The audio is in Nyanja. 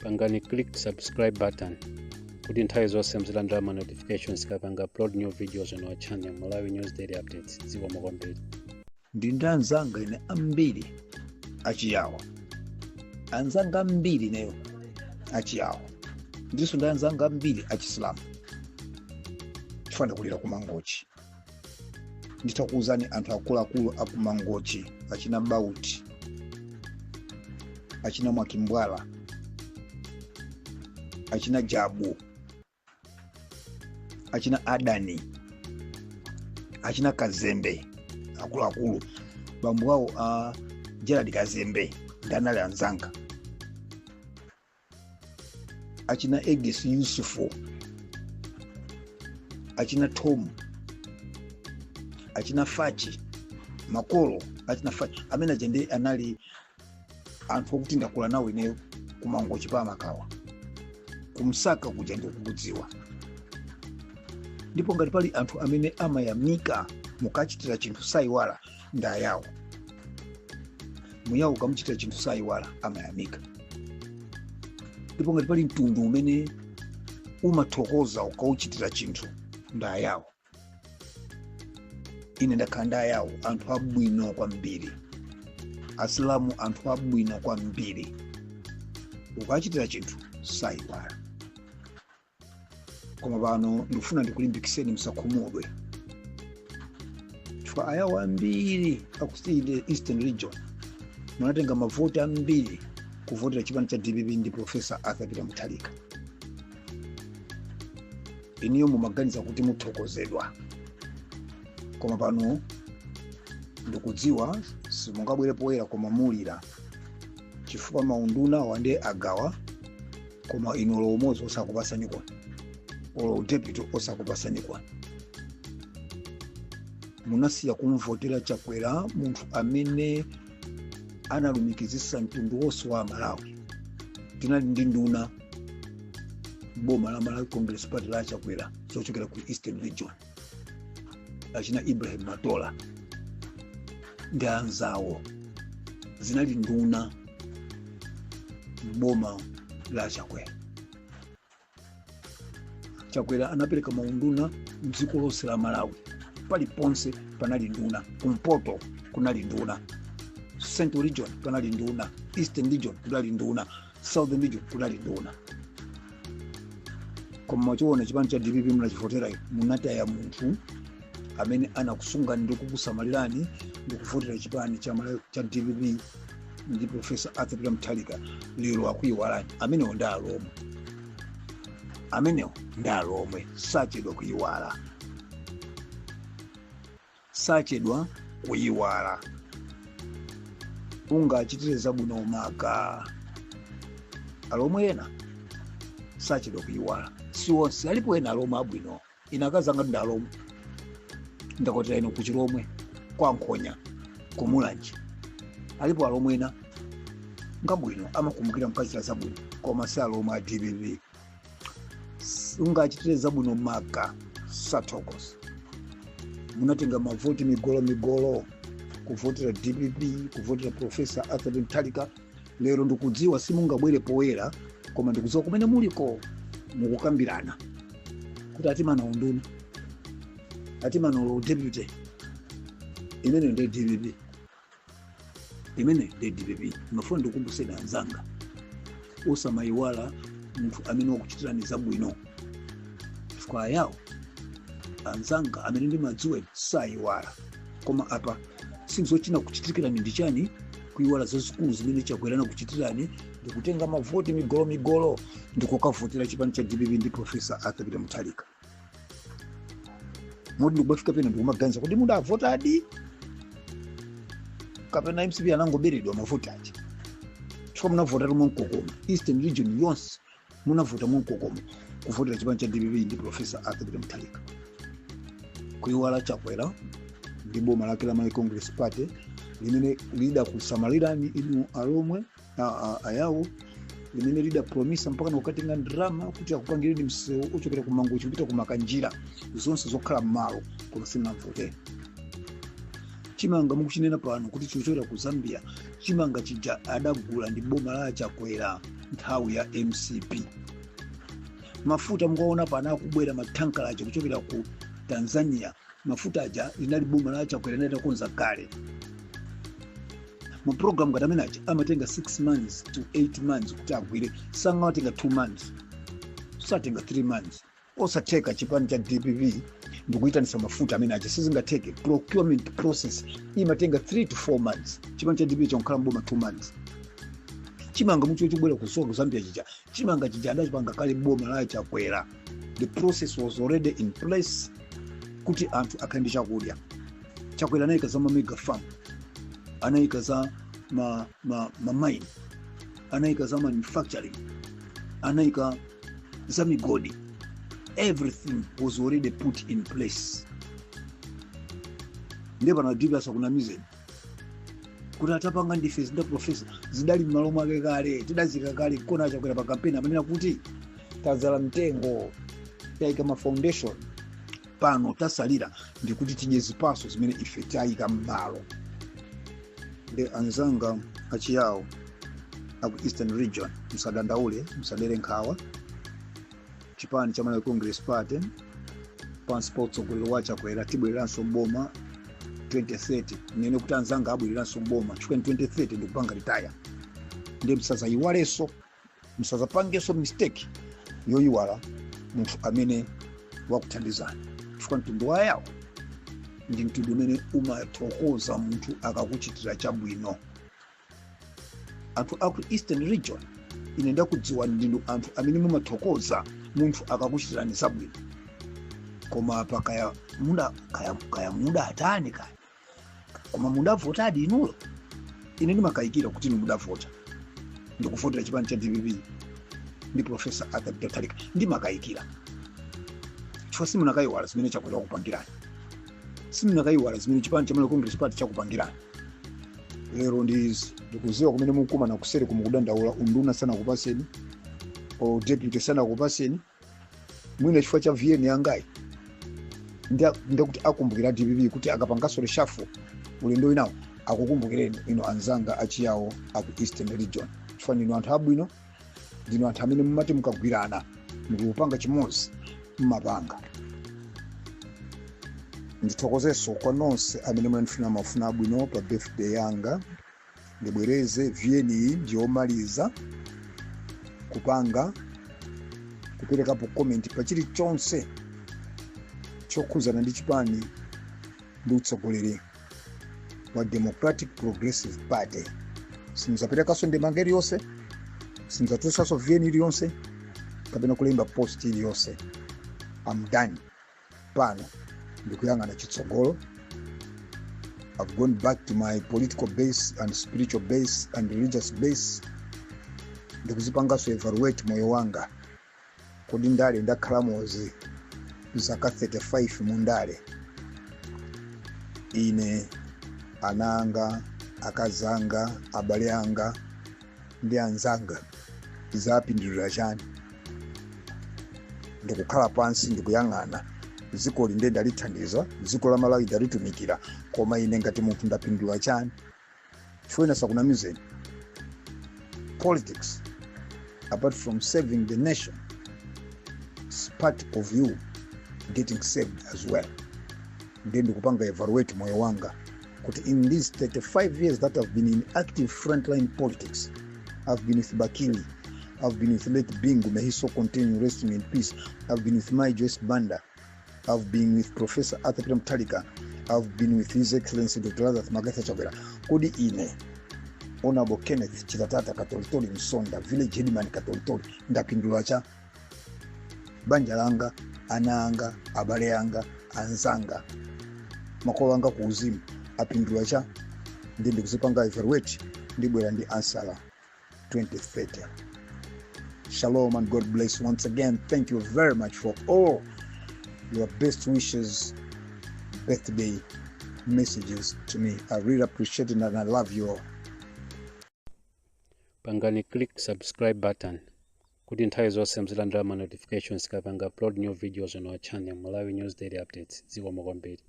pangani click subscribe button kuti nthawi zonse mzilandira ma notifications kapanga upload new videos on our channel Malawi News Daily Updates. Ziwa mwakwambiri. Ndi anzanga ine ambiri achiyawa. Anzanga ambiri neyo achiyawa. Ndiso ndi anzanga ambiri achisilamu. Chifanda kulira kumangochi. Nditakuuzani anthu akuluakulu akumangochi achina Bauti, achina Mwakimbwala, achina Jabu, achina Adani, achina Kazembe, akuluakulu bambu wao Gerald Kazembe ndanali anzanga, achina Egis Yusufu, achina Tom, achina Fachi Makolo, achina Fachi amene jende anali anthu okuti ndakula nawo ineyo kumangochi pa Makawa kumsaka kuja ndikukudziwa. Ndipo ngati pali anthu amene amayamika mukachitira chinthu sayiwala ndayawo. Muyawo kamuchitira chinthu sayiwala amayamika. Ndipo ngati pali mtundu umene umathokoza ukauchitira chinthu ndayawo. Ine ndakhala ndayawo anthu abwino kwambiri. Asilamu anthu abwino kwambiri. Ukachitira chinthu sayiwala. Koma pano ndikufuna ndikulimbikiseni msakhumudwe. Chifukwa ayawo ambiri akusiyide Eastern Region munatenga mavoti ambiri kuvotera chipani cha DPP ndi Professor Arthur Peter Mutharika. Iniyo mumaganiza kuti muthokozedwa. Koma pano ndikudziwa simungabwere poyera koma mulira. Chifukwa maunduna wande agawa koma ino lomozo osakupasani kwa. Olo deputy osakupasani kwa. Munasiya kumvotera Chakwera munthu amene analumikizisa mtundu wonse wa Malawi. Tinali ndi nduna boma la Malawi Congress Party la Chakwera zochokera ku Eastern Region. Achina Ibrahim Matola ndi anzawo zinali nduna boma la Chakwera. Chakwera anapereka maunduna mdziko lonse la Malawi. Paliponse panali nduna. Kumpoto kunali nduna. Central Region kunali nduna. Eastern Region kunali nduna. Southern Region kunali nduna. Koma machiona chipani cha DPP munachivotera munataya munthu amene anakusunga ndi kukusamalirani ndi kuvotera chipani cha DPP ndi Professor Arthur Peter Mutharika lero akuyiwalani. Amenewo ndi alomwe. Amenewo ndi alomwe sachedwa kuyiwala. Sachedwa kuyiwala. Ungachitire zabwino umaga. Alomwe ena sachedwa kuyiwala. Si wonse alipo ena alomwe abwino. Inakazanga ndi alomwe. Ndakotera ino kuchiromwe kwa Nkhonya kumulanji. Alipo alomwe ena ngabwino amakumbukira mukachitira zabwino koma si alomwe a DPP. Ungachitire zabwino maga satokos. Munatenga mavoti migolo kuvotera DPP, kuvotera Professor Arthur Mutharika. Lero ndikudziwa simungabwere poyera koma ndikudziwa kumene muliko mukukambirana kuti atimana unduna, atimana lo deputy. Imene ndi DPP. Imene ndi DPP. Mafuna ndikumbuseni anzanga. Osamayiwala munthu amene wakuchitirani zabwino. Chifukwa yawo anzanga amene ndimadziwa sayiwala. Koma apa sinzochina kuchitikirani ndi chani kuyiwala zazikulu zimene Chakwera kuchitirani ndikutenga mavoti migolo ndikukavotera chipani cha DPP ndi Professor Arthur Peter Mutharika. Modi ndikubafika pena ndikumaganiza kuti mudavota adi kapena MCP anangoberedwa mavoti achi. Chifukwa munavota rumwe mkokomo. Eastern Region yonse munavota mkokomo kuvotera chipani cha DPP ndi Professor Arthur Peter Mutharika. Kuyiwala Chakwera ndi boma lake la Malawi Congress Party limene lida kusamalirani inu alomwe ayawo limene lida promisa mpaka nokatenga drama kuti akupangireni msewu uchokera kumangochi kupita kumakanjira zonse zokhala mmalo koma simnavote. Chimanga mukuchinena pano kuti chochera ku Zambia chimanga chija adagula ndi boma la Chakwera nthawi ya MCP. Mafuta mwaona pana kubwera matankala aja kuchokera ku Tanzania. Mafuta aja linali boma la Chakwera natakonza kale. Mu program katamena aja amatenga 6 months to 8 months kuti agwire. Sanga watenga 2 months. Satenga 3 months. Osateka chipani cha DPP ndikuitanisa mafuta amene aja sizingateke. Procurement process imatenga 3 to 4 months. Chipani cha DPP chonkhala mboma 2 months. Chimanga mucho chibwera kusoko Zambia chicha. Chimanga chicha adachipanga kale boma la Chakwera. The process was already in place kuti anthu akaende chakudya. Chakwera anayika za mega farm. Anayika za mine. Anayika za manufacturing. Anayika za migodi. Everything was already put in place. Ndeba na DPP asakunamize. Kuti atapanga defense nda professor zidali mmalo mwake kale tidazika kale kona Chakwera pa campaign amanena kuti tazala mtengo yaika ma foundation pano tasalira ndikuti tidye zipaso zimene ife tayika m'malo. De anzanga achiyawo aku Eastern Region musadandaule musadere nkhawa. Chipani cha Malawi Congress Party passports okulira wa Chakwera tibweranso boma 2030 nene kuti anzanga abwiriranso boma chifukwa 2030 ndikupanga retire. Ndi msaza iwaleso msaza pangeso mistake yoyiwala munthu amene wakuthandizana chifukwa mtundu wayawo ndi mtundu umene umathokoza munthu akakuchitira chabwino. Anthu aku Eastern Region ine ndakudziwa ndinu anthu amene mumathokoza munthu akakuchitirani zabwino. Koma pa kaya muda atani kaya koma muda vota adi inuyo ine ndimakayikira kuti ni muda vota ndikuvotera chipani cha DPP ndi Professor Arthur Talika ndimakayikira chifukwa simunakayiwala zimene Chakwera wakupangirani. Simunakayiwala zimene chipani cha Malawi Congress Party chakupangirani. Lero ndikuziwa kumene mukuma na kuseri kumukudandaula unduna sana kupaseni o deputy sana kupaseni mwina chifukwa cha VN yangai ndakuti akumbukira DPP kuti akapangaso reshuffle ulendo inawo akukumbukireni ino anzanga achiyawo aku Eastern Region. Chifukwa ndinu anthu abwino ndinu anthu amene mumati mukagwirana mukupanga chimodzi mmapanga. Ndithokozeso kwa nonse amene mwanifuna mafuna abwino pa birthday yanga. Ndibwereze VN ndiyomaliza kupanga kuperekapo comment pa chilichonse chokhuzana ndi chipani ndi utsogoleri wa Democratic Progressive Party. Simzaperekaso ndemanga iliyonse, simzatusaso VN iliyonse, kapena kulemba post iliyonse. I'm done. Pano ndikuyang'ana chitsogolo. I've gone back to my political base and spiritual base and religious base. Ndikuzipangaso evaluate moyo wanga. Kodi ndale ndakhala mozi zaka 35 mundale. Ine ananga, akazanga, abale anga ndi anzanga zapindulira chani. Ndikukhala pansi ndikuyang'ana dziko linde ndalithandiza, dziko la Malawi ndalitumikira, koma ine ngati munthu ndapindula chani. Chifukwa sakunamizeni. Politics, apart from saving the nation, is part of you getting saved as well. Then ndikupanga evaluate moyo wanga kuti in these 35 years that I've been in active frontline politics, I've been with Bakili, I've been with late Bingu, may he so continue resting in peace. I've been with my Joyce Banda, I've been with Professor Arthur Talika, I've been with His Excellency Dr. Lazarus Magatha Chakwera. Kodi ine Honorable Kenneth Chitatata Katolitori Msonda, Village Headman Katolitori, ndapindula cha banja langa, ananga, abale yanga, anzanga, makolo anga kuuzimu, apindula cha ndi kuzipanga evaluate ndibwera ndi ansala 2030. Shalom and God bless once again. Thank you very much for all your best wishes, birthday messages to me. I really appreciate it and I love you all. Pangani click subscribe button. Kuti nthawi zonse mzilandira ma notifications kapanga upload new videos on our channel Malawi News Daily Updates. Ziwa mokomberi.